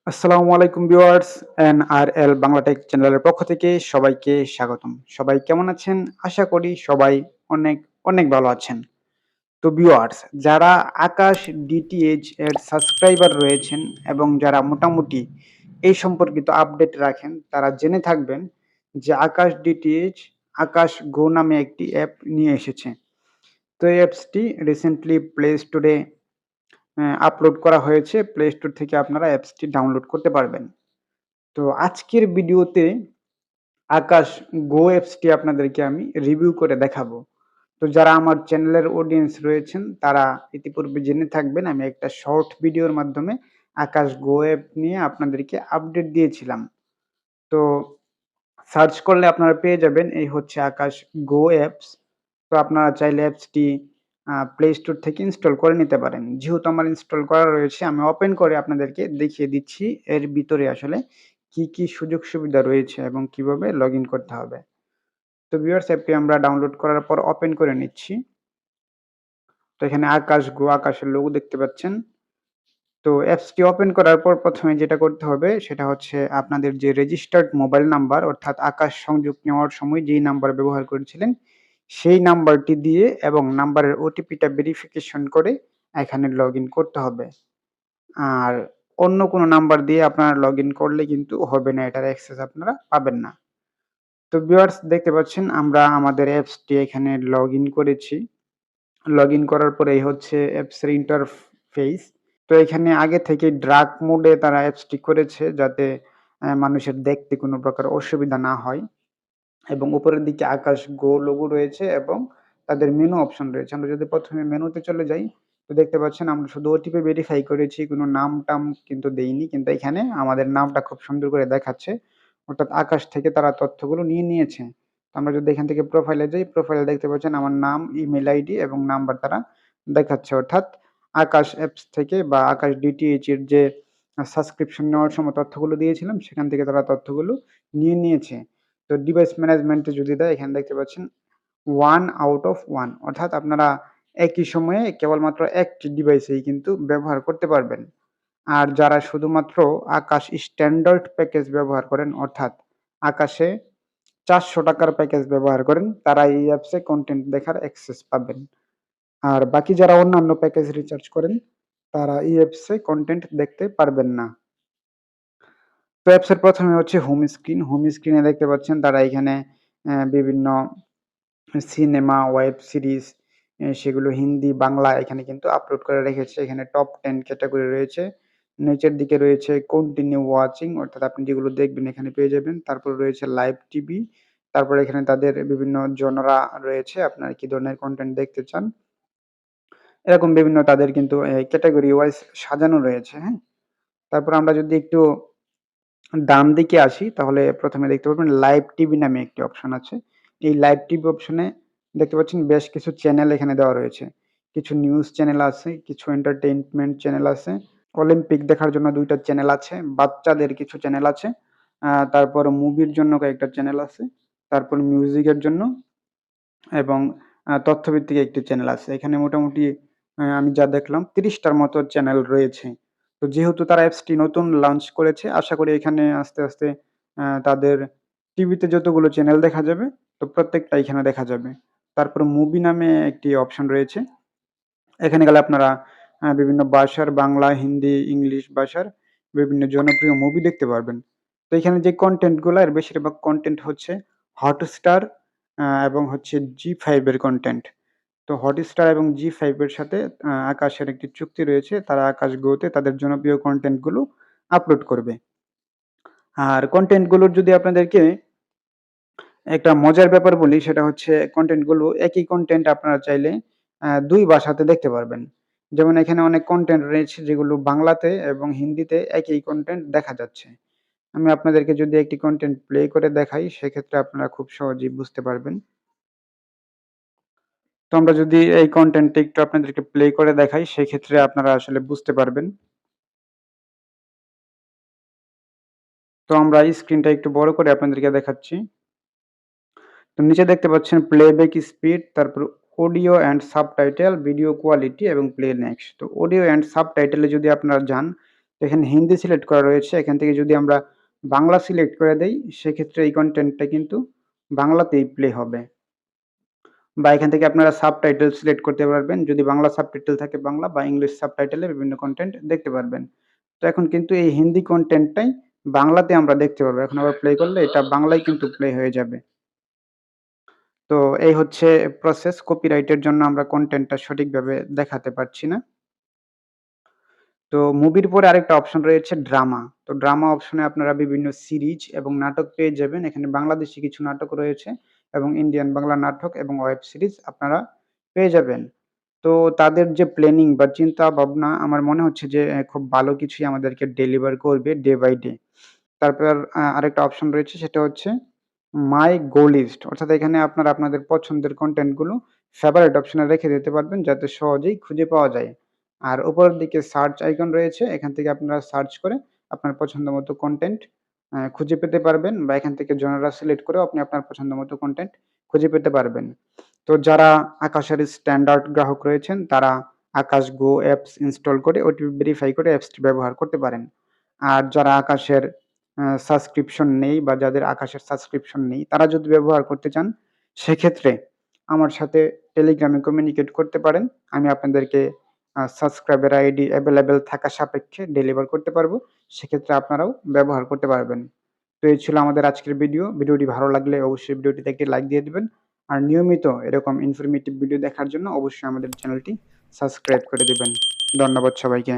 আসসালামু আলাইকুম viewers, NRL Bangla take চ্যানেলের পক্ষ থেকে সবাইকে স্বাগতম। সবাই কেমন আছেন? আশা করি সবাই অনেক অনেক ভালো আছেন। তো ভিউয়ার্স, যারা আকাশ ডিটিএইচ এর সাবস্ক্রাইবার রয়েছেন এবং যারা মোটামুটি এই সম্পর্কিত আপডেট রাখেন, তারা জেনে থাকবেন যে আকাশ ডিটিএইচ আকাশ গো নামে একটি অ্যাপ নিয়ে এসেছে। তো এই অ্যাপসটি রিসেন্টলি প্লে স্টোরে আপলোড করা হয়েছে। প্লে স্টোর থেকে আপনারা অ্যাপসটি ডাউনলোড করতে পারবেন। তো আজকের ভিডিওতে আকাশ গো অ্যাপসটি আপনাদেরকে আমি রিভিউ করে দেখাবো। তো যারা আমার চ্যানেলের অডিয়েন্স রয়েছেন তারা ইতিপূর্বে জেনে থাকবেন আমি একটা শর্ট ভিডিওর মাধ্যমে আকাশ গো অ্যাপ নিয়ে আপনাদেরকে আপডেট দিয়েছিলাম। তো সার্চ করলে আপনারা পেয়ে যাবেন এই হচ্ছে আকাশ গো অ্যাপস। তো আপনারা চাইলে অ্যাপসটি প্লে স্টোর থেকে ইনস্টল করে নিতে পারেন। যেহেতু আমার ইনস্টল করা রয়েছে আমি ওপেন করে আপনাদেরকে দেখিয়ে দিচ্ছি এর ভিতরে আসলে কি, কি সুযোগ সুবিধা রয়েছে এবং কিভাবে লগইন করতে হবে। তো ভিউয়ার্স, অ্যাপটি আমরা ডাউনলোড করার পর ওপেন করে নিচ্ছি। তো এখানে আকাশ গো আকাশের লোগো দেখতে পাচ্ছেন। তো অ্যাপসটি ওপেন করার পর ১ম এ যেটা করতে হবে সেটা হচ্ছে আপনাদের যে রেজিস্টার্ড মোবাইল নাম্বার অর্থাৎ আকাশ সংযোগ নেওয়ার সময় যেই নাম্বার ব্যবহার করেছিলেন, সেই নাম্বারটি দিয়ে এবং নাম্বারের ওটিপিটা ভেরিফিকেশন করে এখানে লগইন করতে হবে। আর অন্য কোনো নাম্বার দিয়ে আপনারা লগইন করলে কিন্তু হবে না, এটার অ্যাক্সেস আপনারা পাবেন না। তো ভিউয়ার্স, দেখতে পাচ্ছেন আমরা আমাদের অ্যাপসটি এখানে লগইন করেছি। লগইন করার পরে এই হচ্ছে অ্যাপসের ইন্টারফেস। তো এখানে আগে থেকেই ডার্ক মোডে তারা অ্যাপসটি করেছে যাতে মানুষের দেখতে কোনো প্রকার অসুবিধা না হয় এবং উপরের দিকে আকাশ গো লোগো রয়েছে এবং তাদের মেনু অপশন রয়েছে। আমরা যদি ১ম এ মেনুতে চলে যাই, তো দেখতে পাচ্ছেন আমরা শুধু ওটিপি ভেরিফাই করেছি, কোনো নাম-টাম কিন্তু দেইনি। কিন্তু এখানে আমাদের নামটা খুব সুন্দর করে দেখাচ্ছে। অর্থাৎ আকাশ থেকে তারা তথ্যগুলো নিয়ে নিয়েছে। তো আমরা যদি এখান থেকে প্রোফাইলে যাই, প্রোফাইলে দেখতে পাচ্ছেন আমার নাম, ইমেইল আইডি এবং নাম্বার তারা দেখাচ্ছে। অর্থাৎ আকাশ অ্যাপস থেকে বা আকাশ ডিটিএইচ এর যে সাবস্ক্রিপশন নেওয়ার সময় তথ্যগুলো দিয়েছিলাম সেখান থেকে তারা তথ্যগুলো নিয়ে নিয়েছে। তো ডিভাইস ম্যানেজমেন্টে যদি দেয়, এখানে দেখতে পাচ্ছেন 1 আউট অফ 1, অর্থাৎ আপনারা একই সময়ে কেবলমাত্র একটি ডিভাইসেই কিন্তু ব্যবহার করতে পারবেন। আর যারা শুধুমাত্র আকাশ স্ট্যান্ডার্ড প্যাকেজ ব্যবহার করেন অর্থাৎ আকাশে ৳৪০০ র প্যাকেজ ব্যবহার করেন তারা এই অ্যাপসে কনটেন্ট দেখার অ্যাক্সেস পাবেন। আর বাকি যারা অন্যান্য প্যাকেজ রিচার্জ করেন তারা এই অ্যাপসে কনটেন্ট দেখতে পারবেন না। তো অ্যাপসের ১ম এ হচ্ছে হোম স্ক্রিন। হোম স্ক্রিনে দেখতে পাচ্ছেন তারা এখানে বিভিন্ন সিনেমা, ওয়েব সিরিজ সেগুলো হিন্দি, বাংলা এখানে কিন্তু আপলোড করে রেখেছে। এখানে টপ 10 ক্যাটেগরি রয়েছে। নিচের দিকে রয়েছে কন্টিনিউ ওয়াচিং, অর্থাৎ আপনি যেগুলো দেখবেন এখানে পেয়ে যাবেন। তারপরে রয়েছে লাইভ টিভি। তারপরে এখানে তাদের বিভিন্ন জনরা রয়েছে। আপনারা কি ধরনের কনটেন্ট দেখতে চান? এরকম বিভিন্ন তাদের কিন্তু ক্যাটেগরি ওয়াইজ সাজানো রয়েছে, হ্যাঁ? তারপর আমরা যদি একটু ডান দিকে আসি তাহলে ১ম এ দেখতে পাবেন লাইভ টিভি নামে একটি অপশন আছে। এই লাইভ টিভি অপশনে দেখতে পাচ্ছেন বেশ কিছু চ্যানেল এখানে দেওয়া রয়েছে। কিছু নিউজ চ্যানেল আছে, কিছু এন্টারটেইনমেন্ট চ্যানেল আছে। অলিম্পিক দেখার জন্য ২ টা চ্যানেল আছে, বাচ্চাদের কিছু চ্যানেল আছে। তারপর মুভির জন্য কয়েকটা চ্যানেল আছে। তারপর মিউজিকের জন্য এবং তথ্যভিত্তিক একটি চ্যানেল আছে। এখানে মোটামুটি আমি যা দেখলাম ৩০ টার মতো চ্যানেল রয়েছে। তো যেহেতু তারা অ্যাপসটি নতুন লঞ্চ করেছে, আশা করি এখানে আস্তে, আস্তে তাদের টিভিতে যতগুলো চ্যানেল দেখা যাবে, তো প্রত্যেকটা এখানে দেখা যাবে। তারপর মুভি নামে একটি অপশন রয়েছে। এখানে গেলে আপনারা বিভিন্ন ভাষার বাংলা, হিন্দি, ইংলিশ ভাষার বিভিন্ন জনপ্রিয় মুভি দেখতে পারবেন। তো এখানে যে কনটেন্ট গুলা এর বেশিরভাগ কনটেন্ট হচ্ছে হটস্টার এবং হচ্ছে জি5 এর কনটেন্ট। তো হটস্টার এবং জি5 এর সাথে আকাশের একটি চুক্তি রয়েছে। তারা আকাশ গো তে তাদের জনপ্রিয় কনটেন্ট গুলো আপলোড করবে। আর কনটেন্ট গুলোর যদি আপনাদেরকে একটা মজার ব্যাপার বলি সেটা হচ্ছে কনটেন্ট গুলো একই কনটেন্ট আপনারা চাইলে ২ ভাষাতে দেখতে পারবেন। যেমন এখানে অনেক কনটেন্ট রয়েছে যেগুলো বাংলাতে এবং হিন্দিতে একই কনটেন্ট দেখা যাচ্ছে। আমি আপনাদেরকে যদি একটি কনটেন্ট প্লে করে দেখাই সেক্ষেত্রে আপনারা খুব সহজেই বুঝতে পারবেন। তো আমরা যদি এই কনটেন্টটা একটু আপনাদেরকে প্লে করে দেখাই সেক্ষেত্রে আপনারা আসলে বুঝতে পারবেন। তো আমরা স্ক্রিনটা একটু বড় করে আপনাদেরকে দেখাচ্ছি। তো নিচে দেখতে পাচ্ছেন প্লেব্যাক স্পিড, তারপর audio and subtitle, video quality এবং প্লে নেক্সট। তো অডিও অ্যান্ড সাবটাইটেল এ যদি আপনারা যান, এখানে হিন্দি সিলেক্ট করা রয়েছে। এখান থেকে যদি আমরা বাংলা সিলেক্ট করে দেই, সেক্ষেত্রে এই কনটেন্টটা কিন্তু বাংলাতেই প্লে হবে। বা এখান থেকে আপনারা সাবটাইটেল সিলেক্ট করতে পারবেন। যদি বাংলা সাবটাইটেল থাকে বাংলা বা ইংলিশ সাবটাইটেলে বিভিন্ন কনটেন্ট দেখতে পারবেন। তো এখন কিন্তু এই হিন্দি কনটেন্টটাই বাংলাতে আমরা দেখতে পারবো। এখন আবার প্লে করলে এটা বাংলায় কিন্তু প্লে হয়ে যাবে। তো এই হচ্ছে প্রসেস। কপিরাইটের জন্য আমরা কনটেন্টটা সঠিকভাবে দেখাতে পারছি না। তো মুভির পরে আরেকটা অপশন রয়েছে ড্রামা। তো ড্রামা অপশনে আপনারা বিভিন্ন সিরিজ এবং নাটক পেয়ে যাবেন। এখানে বাংলাদেশী কিছু নাটক রয়েছে এবং ইন্ডিয়ান বাংলা নাটক এবং ওয়েব সিরিজ আপনারা পেয়ে যাবেন। তো তাদের যে প্ল্যানিং বা চিন্তা ভাবনা আমার মনে হচ্ছে যে খুব ভালো কিছুই আমাদেরকে ডেলিভার করবে ডে বাই ডে। তারপর আরেকটা অপশন রয়েছে, সেটা হচ্ছে মাই গো লিস্ট, অর্থাৎ এখানে আপনারা আপনাদের পছন্দের কনটেন্ট গুলো ফেভারিট অপশনে রেখে দিতে পারবেন যাতে সহজেই খুঁজে পাওয়া যায়। আর উপরের দিকে সার্চ আইকন রয়েছে, এখান থেকে আপনারা সার্চ করে আপনার পছন্দ মতো কনটেন্ট খুঁজে পেতে পারবেন, বা এখান থেকে জনরা সিলেক্ট করেও আপনি আপনার পছন্দ মতো কনটেন্ট খুঁজে পেতে পারবেন। তো যারা আকাশের স্ট্যান্ডার্ড গ্রাহক রয়েছেন তারা আকাশ গো অ্যাপস ইনস্টল করে ওটিপি ভেরিফাই করে অ্যাপসটি ব্যবহার করতে পারেন। আর যারা আকাশের সাবস্ক্রিপশন নেই বা যাদের আকাশের সাবস্ক্রিপশন নেই, তারা যদি ব্যবহার করতে চান, সেক্ষেত্রে আমার সাথে টেলিগ্রামে কমিউনিকেট করতে পারেন। আমি আপনাদেরকে সাবস্ক্রাইবার আইডি এভেইলেবল থাকা সাপেক্ষে ডেলিভার করতে পারবো। সেক্ষেত্রে আপনারাও ব্যবহার করতে পারবেন। তো এই ছিল আমাদের আজকের ভিডিও। ভিডিওটি ভালো লাগলে অবশ্যই ভিডিওটিতে একটি লাইক দিয়ে দিবেন। আর নিয়মিত এরকম ইনফরমেটিভ ভিডিও দেখার জন্য অবশ্যই আমাদের চ্যানেলটি সাবস্ক্রাইব করে দিবেন। ধন্যবাদ সবাইকে।